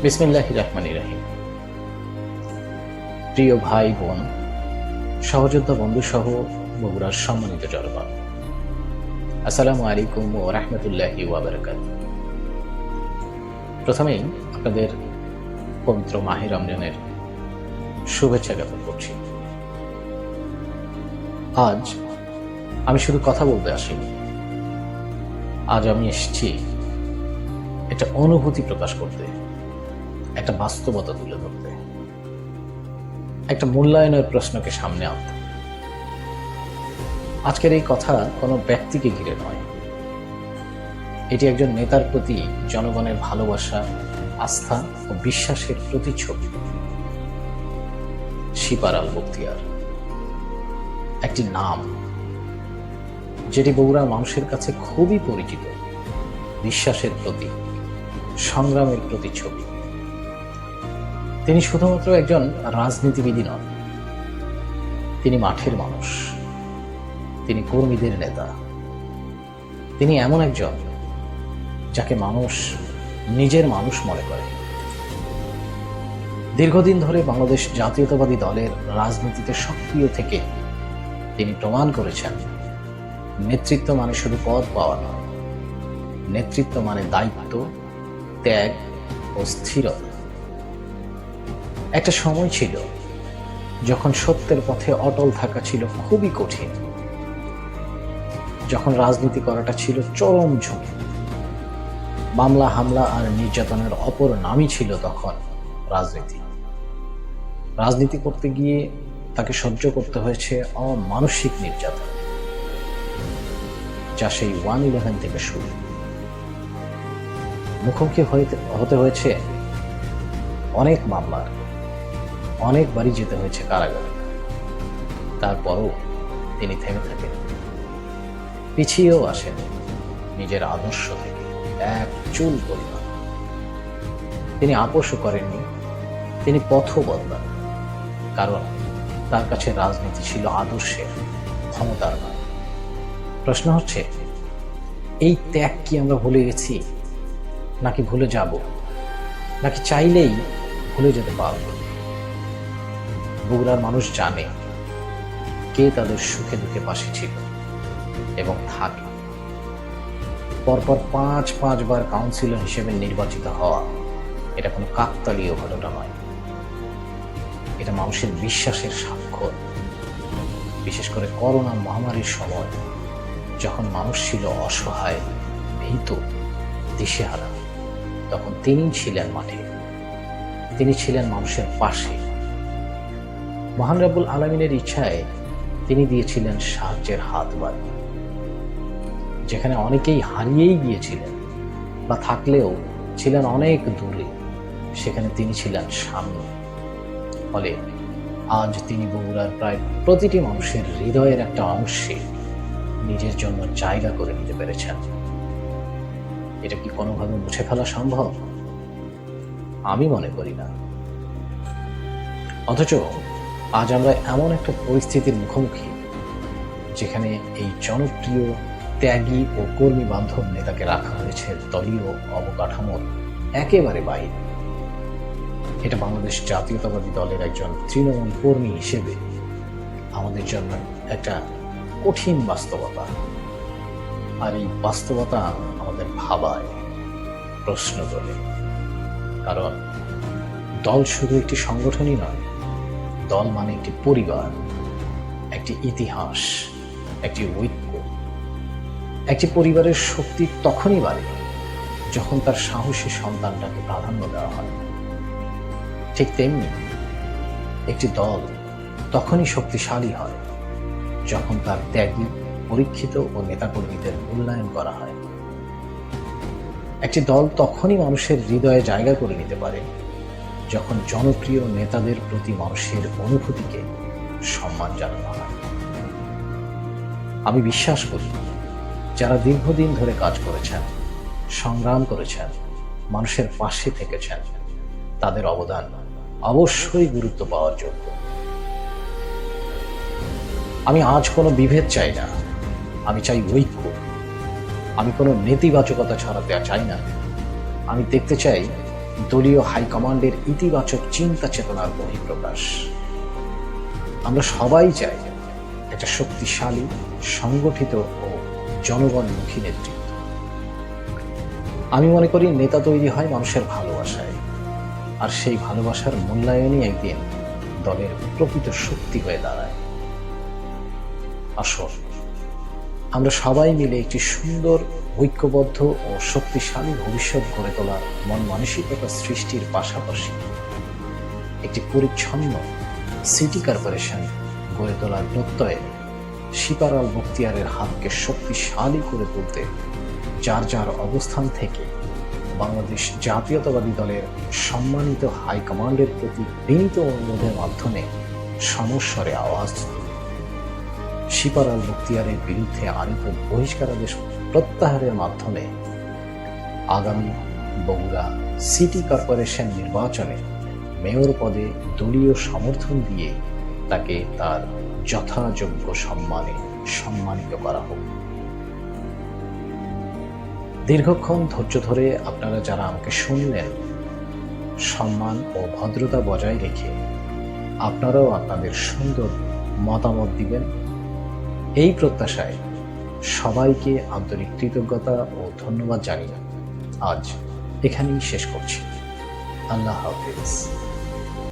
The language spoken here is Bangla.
বিসমিল্লাহির রহমানির রহিম। প্রিয় ভাই বোন, সহযোদ্ধা বন্ধু সহ বগুড়ার সম্মানিত জনগণ, আসসালামু আলাইকুম ওয়া রাহমাতুল্লাহি ওয়া বারাকাতুহু। প্রথমেই আপনাদের পবিত্র মাহে রমজানের শুভেচ্ছা জ্ঞাপন করছি। আজ আমি শুধু কথা বলতে আসিনি, আজ আমি এসেছি একটা অনুভূতি প্রকাশ করতে, একটা বাস্তবতা তুলে ধরতে, একটা মূল্যায়নের প্রশ্নকে সামনে আনতে। আজকের এই কথা কোনো ব্যক্তিকে ঘিরে নয়, এটি একজন নেতার প্রতি জনগণের ভালোবাসা, আস্থা ও বিশ্বাসের প্রতিচ্ছবি। শিপার আল বখতিয়ার একটি নাম যেটি বগুড়ার মানুষের কাছে খুবই পরিচিত, বিশ্বাসের প্রতীক, সংগ্রামের প্রতিচ্ছবি। তিনি শুধুমাত্র একজন রাজনীতিবিদ নন, তিনি মাঠের মানুষ, তিনি কর্মীদের নেতা, তিনি এমন একজন যাকে মানুষ নিজের মানুষ মনে করে। দীর্ঘদিন ধরে বাংলাদেশ জাতীয়তাবাদী দলের রাজনীতিতে সক্রিয় থেকে তিনি প্রমাণ করেছেন, নেতৃত্ব মানে শুধু পদ পাওয়া নয়, নেতৃত্ব মানে দায়িত্ব, ত্যাগ ও স্থিরতা। একটা সময় ছিল যখন সত্যের পথে অটল থাকা ছিল খুবই কঠিন, যখন রাজনীতি করাটা ছিল চরম ঝুঁকি। মামলা, হামলা আর নির্যাতনের অপর নামই ছিল তখন রাজনীতি। রাজনীতি করতে গিয়ে তাকে সহ্য করতে হয়েছে অমানসিক নির্যাতন, যা সেই 1/11 থেকে শুরু। মুখোমুখি হতে হয়েছে অনেক মামলার, অনেকবারই যেতে হয়েছে কারাগারে। তারপরও তিনি থেমে থাকেন, পিছিয়েও আসেন নিজের আদর্শ থেকে এক চুল পরিমাণ। তিনি আপোষও করেননি, তিনি পথও বদলান, কারণ তার কাছে রাজনীতি ছিল আদর্শের, ক্ষমতার নয়। প্রশ্ন হচ্ছে, এই ত্যাগ কি আমরা ভুলে গেছি, নাকি ভুলে যাব, নাকি চাইলেই ভুলে যেতে পারব? বগুড়ার মানুষ জানে কে তাদের সুখে দুঃখে পাশে ছিল এবং থাকে। পরপর পাঁচবার কাউন্সিলর হিসেবে নির্বাচিত হওয়া এটা কোনো কাকতালীয় ঘটনা নয়, এটা মানুষের বিশ্বাসের স্বাক্ষর। বিশেষ করে করোনা মহামারীর সময়, যখন মানুষ ছিল অসহায়, ভীত, দিশেহারা, তখন তিনি ছিলেন মাঠে, তিনি ছিলেন মানুষের পাশে। মহান রব্বুল আলামিনের ইচ্ছায় তিনি দিয়েছিলেন সাহায্যের হাত বাড়িয়ে। যেখানে অনেকেই হারিয়েই গিয়েছিলেন বা থাকলেও ছিলেন অনেক দূরে, সেখানে তিনি ছিলেন সামনে। ফলে আজ তিনি বগুড়ার প্রায় প্রতিটি মানুষের হৃদয়ের একটা অংশে নিজের জন্য জায়গা করে নিতে পেরেছেন। এটা কি কোনোভাবে মুছে ফেলা সম্ভব? আমি মনে করি না। অথচ আজ আমরা এমন একটা পরিস্থিতির মুখোমুখি, যেখানে এই জনপ্রিয়, ত্যাগী ও কর্মী বান্ধব নেতাকে রাখা হয়েছে দলীয় অবকাঠামোর একেবারে বাইরে। এটা বাংলাদেশ জাতীয়তাবাদী দলের একজন তৃণমূল কর্মী হিসেবে আমাদের জন্য একটা কঠিন বাস্তবতা। আর এই বাস্তবতা আমাদের ভাবায়, প্রশ্ন তোলে। কারণ দল শুধু একটি সংগঠনই নয়, দল মানে একটি পরিবার, একটি ইতিহাস, একটি ঐক্য। একটি পরিবারের শক্তি তখনই বাড়ে যখন তার সাহসী সন্তানটাকে প্রাধান্য দেওয়া হয়। ঠিক তেমনি একটি দল তখনই শক্তিশালী হয় যখন তার ত্যাগী, পরীক্ষিত ও নেতাকর্মীদের মূল্যায়ন করা হয়। একটি দল তখনই মানুষের হৃদয়ে জায়গা করে নিতে পারে যখন জনপ্রিয় নেতাদের প্রতি মানুষের অনুভূতিকে সম্মান জানানো হয়। আমি বিশ্বাস করি, যারা দীর্ঘদিন ধরে কাজ করেছেন, সংগ্রাম করেছেন, মানুষের পাশে থেকেছেন, তাদের অবদান অবশ্যই গুরুত্ব পাওয়ার যোগ্য। আমি আজ কোনো বিভেদ চাই না, আমি চাই ঐক্য। আমি কোনো নেতিবাচকতা ছড়াতে চাই না, আমি দেখতে চাই দলীয় হাইকমান্ডের ইতিবাচক চিন্তা চেতনার বহিঃপ্রকাশ। আমরা সবাই চাই একটা শক্তিশালী, সংগঠিত ও জনগণমুখী নেতৃত্ব। আমি মনে করি নেতা তৈরি হয় মানুষের ভালোবাসায়, আর সেই ভালোবাসার মূল্যায়নই একদিন দলের প্রকৃত শক্তি হয়ে দাঁড়ায়। আসল আমরা সবাই মিলে একটি সুন্দর, ঐক্যবদ্ধ ও শক্তিশালী ভবিষ্যৎ গড়ে তোলার মন মানসিকতা সৃষ্টির পাশাপাশি একটি পরিচ্ছন্ন সিটি কর্পোরেশন গড়ে তোলার প্রত্যয়ে শিপার আল বখতিয়ারের হাতকে শক্তিশালী করে তুলতে যার যার অবস্থান থেকে বাংলাদেশ জাতীয়তাবাদী দলের সম্মানিত হাইকমান্ডের প্রতি বিনীত অনুরোধের মাধ্যমে সমস্বরে আওয়াজ তুলে শিপার আল বখতিয়ারের বিরুদ্ধে আনীত বহিষ্কারাদেশ প্রত্যাহারের মাধ্যমে আগামী বগুড়া সিটি কর্পোরেশন নির্বাচনে মেয়র পদে দলীয় সমর্থন দিয়ে তাকে তার যথাযোগ্য সম্মানে সম্মানিত করা হোক। দীর্ঘক্ষণ ধৈর্য ধরে আপনারা যারা আমাকে শুনলেন, সম্মান ও ভদ্রতা বজায় রেখে আপনারাও আপনাদের সুন্দর মতামত দিবেন, এই প্রত্যাশায় সবাইকে আন্তরিক কৃতজ্ঞতা ও ধন্যবাদ জানিয়ে আজ এখানেই শেষ করছি। আল্লাহ হাফেজ।